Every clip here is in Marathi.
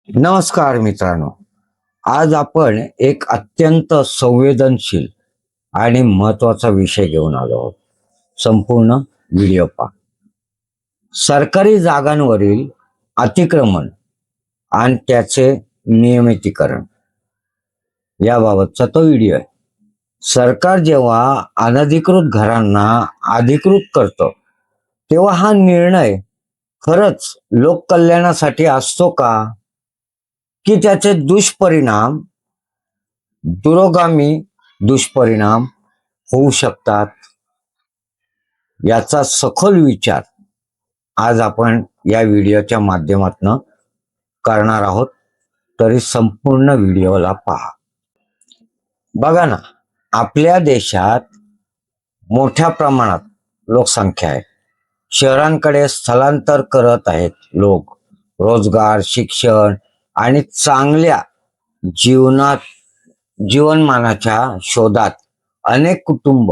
नमस्कार मित्रांनो. आज आपण एक अत्यंत संवेदनशील आणि महत्वाचा विषय घेऊन आलो आहोत. संपूर्ण व्हिडिओ पहा. सरकारी जागांवरील अतिक्रमण आणि त्याचे नियमितीकरण याबाबतचा तो व्हिडिओ आहे. सरकार जेव्हा अनधिकृत घरांना अधिकृत करतं तेव्हा हा निर्णय खरंच लोककल्याणासाठी असतो का, की त्याचे दुरोगामी दुष्परिणाम होऊ शकतात? याचा सखोल विचार आज आपण या व्हिडिओच्या माध्यमातून करणार आहोत. तरी संपूर्ण व्हिडिओला पहा. बघा ना, आपल्या देशात मोठ्या प्रमाणात लोकसंख्या आहे. शहरांकडे स्थलांतर करत आहेत लोक. रोजगार, शिक्षण आणि चांगल्या जीवनमानाच्या शोधात अनेक कुटुंब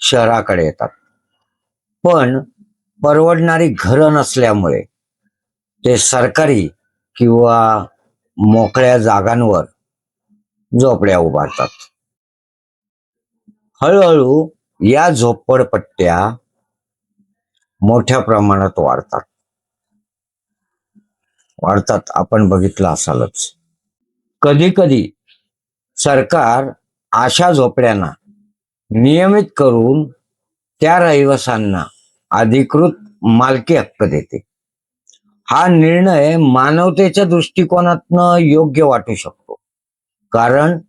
शहराकडे येतात. पण परवडणारी घरं नसल्यामुळे ते सरकारी किंवा मोकळ्या जागांवर झोपड्या उभारतात. हळूहळू या झोपडपट्ट्या मोठ्या प्रमाणात वाढतात. आपण बघितलं असालच. कधी कधी सरकार अशा झोपड्यांना नियमित करून त्या रहिवाशांना अधिकृत मालकी हक्क देते. हा निर्णय मानवतेच्या दृष्टिकोनातनं योग्य वाटू शकतो, कारण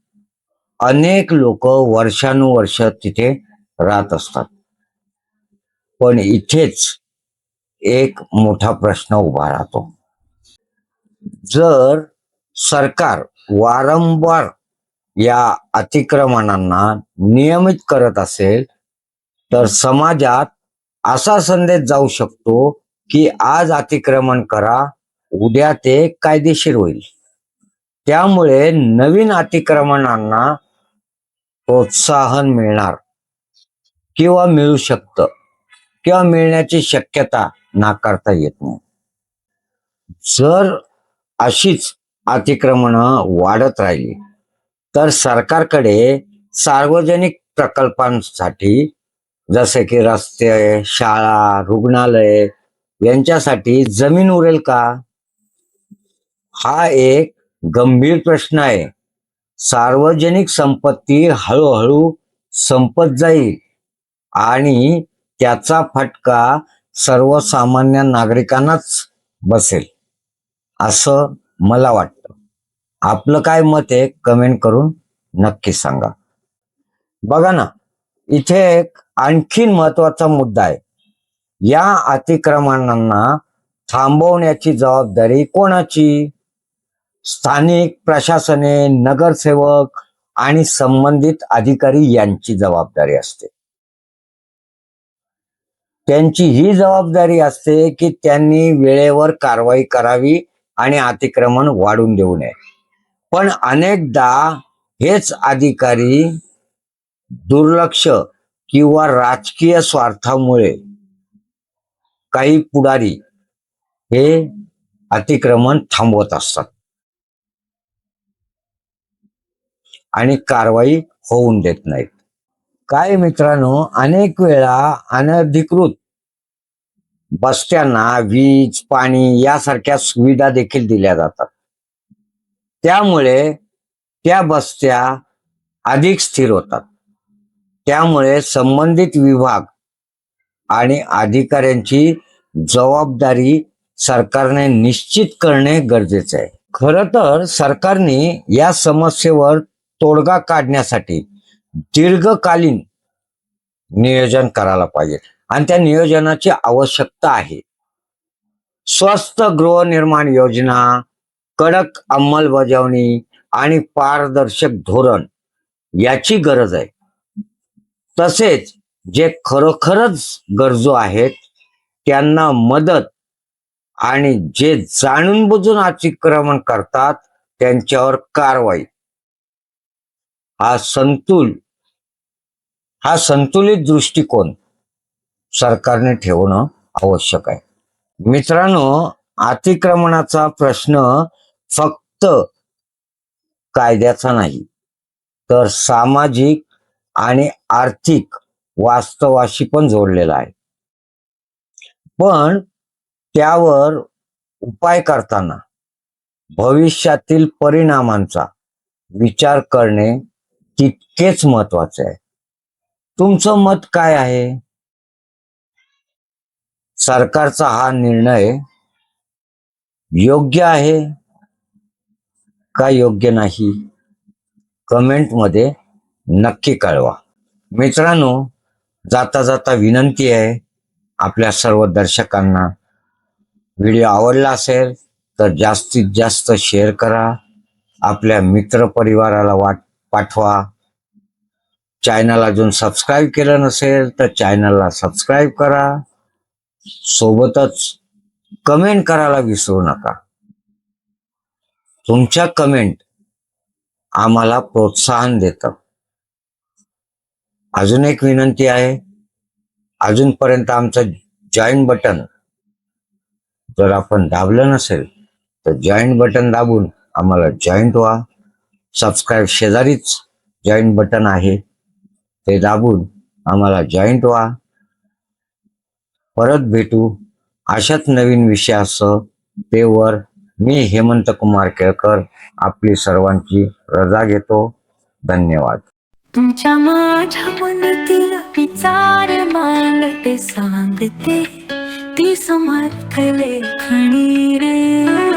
अनेक लोक वर्षानुवर्ष तिथे राहत असतात. पण इथेच एक मोठा प्रश्न उभा राहतो. जर सरकार वारंवार या अतिक्रमणांना नियमित करत असेल तर समाजात असा संदेश जाऊ शकतो की आज अतिक्रमण करा, उद्या ते कायदेशीर होईल. त्यामुळे नवीन अतिक्रमणांना प्रोत्साहन मिळणार किंवा मिळू शकतं किंवा मिळण्याची शक्यता नाकारता येत नाही. जर अशीच अतिक्रमणं वाढत राहिली तर सरकारकडे सार्वजनिक प्रकल्पांसाठी, जसे की रस्ते, शाळा, रुग्णालय यांच्यासाठी जमीन उरेल का? हा एक गंभीर प्रश्न आहे. सार्वजनिक संपत्ती हळूहळू संपत जाईल आणि त्याचा फटका सर्वसामान्य नागरिकांनाच बसेल, असं मला वाटतं. आपलं काय मत आहे कमेंट करून नक्की सांगा. बघा ना, इथे एक आणखीन महत्वाचा मुद्दा आहे. या अतिक्रमणांना थांबवण्याची जबाबदारी कोणाची? स्थानिक प्रशासने, नगरसेवक आणि संबंधित अधिकारी यांची जबाबदारी असते. त्यांची ही जबाबदारी असते की त्यांनी वेळेवर कारवाई करावी आणि अतिक्रमण वाढून देऊ नये. पण अनेकदा हेच अधिकारी दुर्लक्ष किंवा राजकीय स्वार्थामुळे काही पुढारी हे अतिक्रमण थांबवत असतात आणि कारवाई होऊन देत नाहीत. काय मित्रांनो, अनेक वेळा अनधिकृत बस्त्यांना वीज, पाणी यासारख्या सुविधा देखील दिल्या जातात. त्यामुळे त्या बस्त्या अधिक स्थिर होतात. त्यामुळे संबंधित विभाग आणि अधिकाऱ्यांची जबाबदारी सरकारने निश्चित करणे गरजेचे आहे. खरं तर सरकारने या समस्येवर तोडगा काढण्यासाठी दीर्घकालीन नियोजन करायला पाहिजे आणि त्या नियोजनाची आवश्यकता आहे. स्वस्त गृहनिर्माण योजना, कडक अंमलबजावणी आणि पारदर्शक धोरण याची गरज आहे. तसेच जे खरोखरच गरजू आहेत त्यांना मदत आणि जे जाणून बुजून अतिक्रमण करतात त्यांच्यावर कारवाई, हा संतुलित दृष्टिकोन सरकारने ठेवणं आवश्यक आहे. मित्रांनो, अतिक्रमणाचा प्रश्न फक्त कायद्याचा नाही तर सामाजिक आणि आर्थिक वास्तवाशी पण जोडलेला आहे. पण त्यावर उपाय करताना भविष्यातील परिणामांचा विचार करणे तितकेच महत्वाचे आहे. तुमचं मत काय आहे? सरकारचा हा निर्णय योग्य आहे का योग्य नाही? कमेंटमध्ये नक्की कळवा. मित्रांनो, जाता जाता विनंती आहे आपल्या सर्व दर्शकांना, व्हिडिओ आवडला असेल तर जास्तीत जास्त शेअर करा, आपल्या मित्रपरिवाराला पाठवा. चॅनल अजून सबस्क्राईब केलं नसेल तर चॅनलला सबस्क्राईब करा. सोबतच कमेंट करायला विसरू नका. तुमच्या कमेंट आम्हाला प्रोत्साहन देतं. अजून एक विनंती आहे, अजूनपर्यंत आमचं जॉईन बटन जर आपण दाबलं नसेल तर जॉईन बटन दाबून आम्हाला जॉईंट व्हा. सबस्क्राईब शेजारीच जॉईन बटन आहे, ते दाबून आम्हाला जॉईंट व्हा. परत भेटू अशाच नवीन विषयासह. तेवर मी हेमंत कुमार केळकर आपली सर्वांची रजा घेतो. धन्यवाद. तुमच्या माझ्या मनातील विचार मांडते सांगते ती समर्थ लेखणी रे.